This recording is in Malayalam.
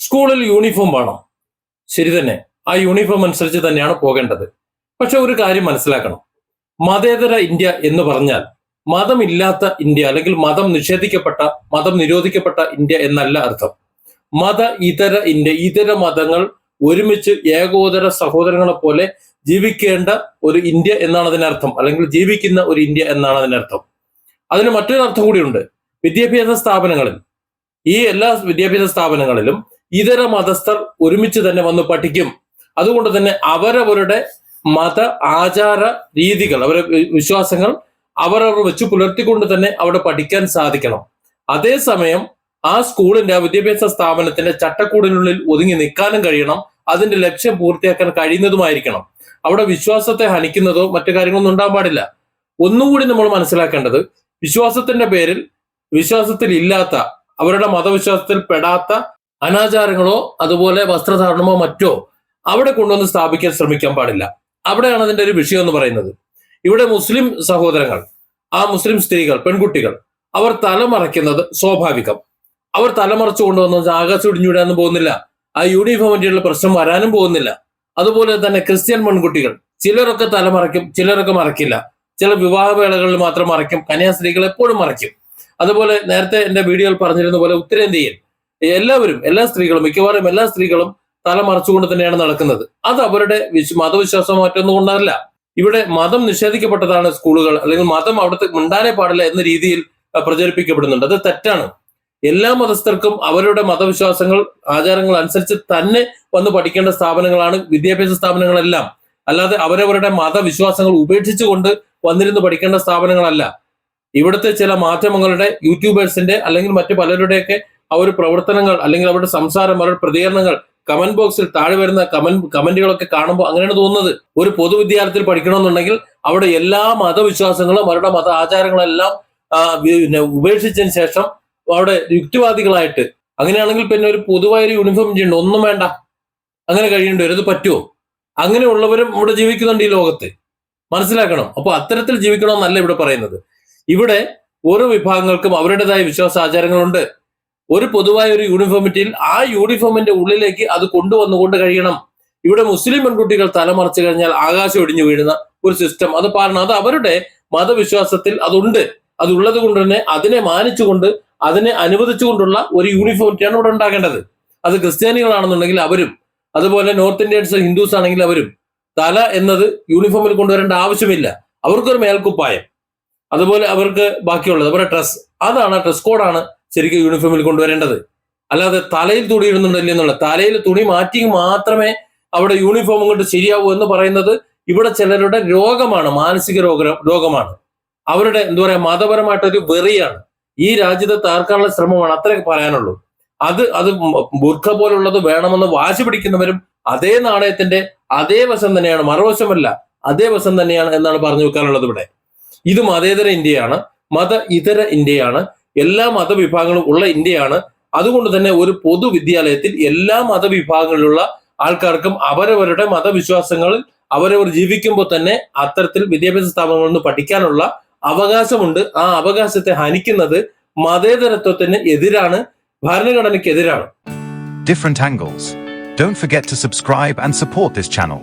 സ്കൂളിൽ യൂണിഫോം വേണം, ശരി തന്നെ. ആ യൂണിഫോം അനുസരിച്ച് തന്നെയാണ് പോകേണ്ടത്. പക്ഷെ ഒരു കാര്യം മനസ്സിലാക്കണം, മതേതര ഇന്ത്യ എന്ന് പറഞ്ഞാൽ മതമില്ലാത്ത ഇന്ത്യ അല്ലെങ്കിൽ മതം നിഷേധിക്കപ്പെട്ട, മതം നിരോധിക്കപ്പെട്ട ഇന്ത്യ എന്നല്ല അർത്ഥം. മത ഇതര ഇന്ത്യ, ഇതര മതങ്ങൾ ഒരുമിച്ച് ഏകോദര സഹോദരങ്ങളെ പോലെ ജീവിക്കേണ്ട ഒരു ഇന്ത്യ എന്നാണ് അതിനർത്ഥം, അല്ലെങ്കിൽ ജീവിക്കുന്ന ഒരു ഇന്ത്യ എന്നാണ് അതിനർത്ഥം. അതിന് മറ്റൊരു അർത്ഥം കൂടിയുണ്ട്. വിദ്യാഭ്യാസ സ്ഥാപനങ്ങളിൽ, ഈ എല്ലാ വിദ്യാഭ്യാസ സ്ഥാപനങ്ങളിലും ഇതര മതസ്ഥർ ഒരുമിച്ച് തന്നെ വന്ന് പഠിക്കും. അതുകൊണ്ട് തന്നെ അവരവരുടെ മത ആചാര രീതികൾ, അവരുടെ വിശ്വാസങ്ങൾ അവരവർ വെച്ച് പുലർത്തിക്കൊണ്ട് തന്നെ അവിടെ പഠിക്കാൻ സാധിക്കണം. അതേസമയം ആ സ്കൂളിന്റെ, ആ വിദ്യാഭ്യാസ സ്ഥാപനത്തിന്റെ ചട്ടക്കൂടിനുള്ളിൽ ഒതുങ്ങി നിൽക്കാനും കഴിയണം. അതിന്റെ ലക്ഷ്യം പൂർത്തിയാക്കാൻ കഴിയുന്നതുമായിരിക്കണം. അവിടെ വിശ്വാസത്തെ ഹനിക്കുന്നതോ മറ്റു കാര്യങ്ങളൊന്നും ഉണ്ടാകാൻ പാടില്ല. ഒന്നുകൂടി നമ്മൾ മനസ്സിലാക്കേണ്ടത്, വിശ്വാസത്തിന്റെ പേരിൽ വിശ്വാസത്തിൽ ഇല്ലാത്ത, അവരുടെ മതവിശ്വാസത്തിൽ പെടാത്ത അനാചാരങ്ങളോ അതുപോലെ വസ്ത്രധാരണമോ മറ്റോ അവിടെ കൊണ്ടുവന്ന് സ്ഥാപിക്കാൻ ശ്രമിക്കാൻ പാടില്ല. അവിടെയാണ് അതിന്റെ ഒരു വിഷയം എന്ന് പറയുന്നത്. ഇവിടെ മുസ്ലിം സഹോദരങ്ങൾ, ആ മുസ്ലിം സ്ത്രീകൾ, പെൺകുട്ടികൾ, അവർ തലമറയ്ക്കുന്നത് സ്വാഭാവികം. അവർ തലമറച്ചു കൊണ്ടുവന്ന് ആകാശം ഇടിഞ്ഞുവിടാനും പോകുന്നില്ല. ആ യൂണിഫോമിന്റെ പ്രശ്നം വരാനും പോകുന്നില്ല. അതുപോലെ തന്നെ ക്രിസ്ത്യൻ പെൺകുട്ടികൾ, ചിലരൊക്കെ തലമറയ്ക്കും, ചിലരൊക്കെ മറയ്ക്കില്ല. ചില വിവാഹവേളകളിൽ മാത്രം മറയ്ക്കും. കന്യാസ്ത്രീകൾ എപ്പോഴും മറയ്ക്കും. അതുപോലെ നേരത്തെ എന്റെ വീഡിയോയിൽ പറഞ്ഞിരുന്ന പോലെ ഉത്തരേന്ത്യയിൽ എല്ലാവരും, എല്ലാ സ്ത്രീകളും, മിക്കവാറും എല്ലാ സ്ത്രീകളും തല മറച്ചുകൊണ്ട് തന്നെയാണ് നടക്കുന്നത്. അത് അവരുടെ മതവിശ്വാസം മറ്റൊന്നും കൊണ്ടല്ല. ഇവിടെ മതം നിഷേധിക്കപ്പെട്ടതാണ് സ്കൂളുകൾ, അല്ലെങ്കിൽ മതം അവിടുത്തെ മിണ്ടാനേ പാടില്ല എന്ന രീതിയിൽ പ്രചരിപ്പിക്കപ്പെടുന്നുണ്ട്. അത് തെറ്റാണ്. എല്ലാ മതസ്ഥർക്കും അവരുടെ മതവിശ്വാസങ്ങൾ, ആചാരങ്ങൾ അനുസരിച്ച് തന്നെ വന്ന് പഠിക്കേണ്ട സ്ഥാപനങ്ങളാണ് വിദ്യാഭ്യാസ സ്ഥാപനങ്ങളെല്ലാം. അല്ലാതെ അവരവരുടെ മതവിശ്വാസങ്ങൾ ഉപേക്ഷിച്ചുകൊണ്ട് വന്നിരുന്ന് പഠിക്കേണ്ട സ്ഥാപനങ്ങളല്ല. ഇവിടുത്തെ ചില മാധ്യമങ്ങളുടെ, യൂട്യൂബേഴ്സിന്റെ അല്ലെങ്കിൽ മറ്റു പലരുടെയൊക്കെ ആ ഒരു പ്രവർത്തനങ്ങൾ, അല്ലെങ്കിൽ അവരുടെ സംസാരം, അവരുടെ പ്രതികരണങ്ങൾ, കമന്റ് ബോക്സിൽ താഴെ വരുന്ന കമന്റുകളൊക്കെ കാണുമ്പോൾ അങ്ങനെയാണ് തോന്നുന്നത്. ഒരു പൊതുവിദ്യാലയത്തിൽ പഠിക്കണമെന്നുണ്ടെങ്കിൽ അവിടെ എല്ലാ മതവിശ്വാസങ്ങളും അവരുടെ മത ആചാരങ്ങളെല്ലാം ഉപേക്ഷിച്ചതിന് ശേഷം അവിടെ യുക്തിവാദികളായിട്ട്, അങ്ങനെയാണെങ്കിൽ പിന്നെ ഒരു പൊതുവായൊരു യൂണിഫോം ചെയ്യണ്ട, ഒന്നും വേണ്ട, അങ്ങനെ കഴിയേണ്ടി വരും. അത് പറ്റുമോ? അങ്ങനെയുള്ളവരും ഇവിടെ ജീവിക്കുന്നുണ്ട് ഈ ലോകത്ത്, മനസ്സിലാക്കണം. അപ്പൊ അത്തരത്തിൽ ജീവിക്കണമെന്നല്ല ഇവിടെ പറയുന്നത്. ഇവിടെ ഓരോ വിഭാഗങ്ങൾക്കും അവരുടേതായ വിശ്വാസാചാരങ്ങളുണ്ട്. ഒരു പൊതുവായ ഒരു യൂണിഫോമിറ്റിയിൽ ആ യൂണിഫോമിന്റെ ഉള്ളിലേക്ക് അത് കൊണ്ടുവന്നുകൊണ്ട് കഴിയണം. ഇവിടെ മുസ്ലിം പെൺകുട്ടികൾ തലമറച്ചു കഴിഞ്ഞാൽ ആകാശം ഒടിഞ്ഞു വീഴുന്ന ഒരു സിസ്റ്റം അത് പാരണം. അത് അവരുടെ മതവിശ്വാസത്തിൽ അതുണ്ട്. അതുള്ളത് കൊണ്ട് തന്നെ അതിനെ മാനിച്ചുകൊണ്ട്, അതിനെ അനുവദിച്ചുകൊണ്ടുള്ള ഒരു യൂണിഫോമിറ്റിയാണ് ഇവിടെ ഉണ്ടാകേണ്ടത്. അത് ക്രിസ്ത്യാനികളാണെന്നുണ്ടെങ്കിൽ അവരും, അതുപോലെ നോർത്ത് ഇന്ത്യൻസ് ഹിന്ദുസ് ആണെങ്കിൽ അവരും തല എന്നത് യൂണിഫോമിൽ കൊണ്ടുവരേണ്ട ആവശ്യമില്ല. അവർക്കൊരു മേൽക്കുപ്പായം, അതുപോലെ അവർക്ക് ബാക്കിയുള്ളത് അവരുടെ ഡ്രസ്, അതാണ് ഡ്രസ് കോഡാണ് ശരിക്കും യൂണിഫോമിൽ കൊണ്ടുവരേണ്ടത്. അല്ലാതെ തലയിൽ തുണി ഇടുന്നുണ്ടല്ലേ എന്നുള്ള, തലയിൽ തുണി മാറ്റി മാത്രമേ അവിടെ യൂണിഫോം കൊണ്ട് ശരിയാവൂ എന്ന് പറയുന്നത് ഇവിടെ ചിലരുടെ രോഗമാണ്, മാനസിക രോഗമാണ്. അവരുടെ എന്താ പറയാ, മതപരമായിട്ടൊരു വെറിയാണ്. ഈ രാജ്യത്തെ താർക്കാനുള്ള ശ്രമമാണ്, അത്രയൊക്കെ പറയാനുള്ളൂ. അത് ബുർഖ പോലുള്ളത് വേണമെന്ന് വാശി പിടിക്കുന്നവരും അതേ നാണയത്തിന്റെ അതേ വശം തന്നെയാണ്, മറുവശമല്ല, അതേ വശം തന്നെയാണ് എന്നാണ് പറഞ്ഞു വെക്കാനുള്ളത്. ഇവിടെ ഇത് മതേതര ഇന്ത്യയാണ്, മത ഇതര ഇന്ത്യയാണ്, എല്ലാ മതവിഭാഗങ്ങളും ഉള്ള ഇന്ത്യയാണ്. അതുകൊണ്ട് തന്നെ ഒരു പൊതുവിദ്യാലയത്തിൽ എല്ലാ മതവിഭാഗങ്ങളിലുള്ള ആൾക്കാർക്കും അവരവരുടെ മതവിശ്വാസങ്ങളിൽ അവരവർ ജീവിക്കുമ്പോൾ തന്നെ അത്തരത്തിൽ വിദ്യാഭ്യാസ സ്ഥാപനങ്ങളിൽ നിന്ന് പഠിക്കാനുള്ള അവകാശമുണ്ട്. ആ അവകാശത്തെ ഹനിക്കുന്നത് മതേതരത്വത്തിന് എതിരാണ്, ഭരണഘടനയ്ക്ക് എതിരാണ്. Different angles. Don't forget to subscribe and support this channel.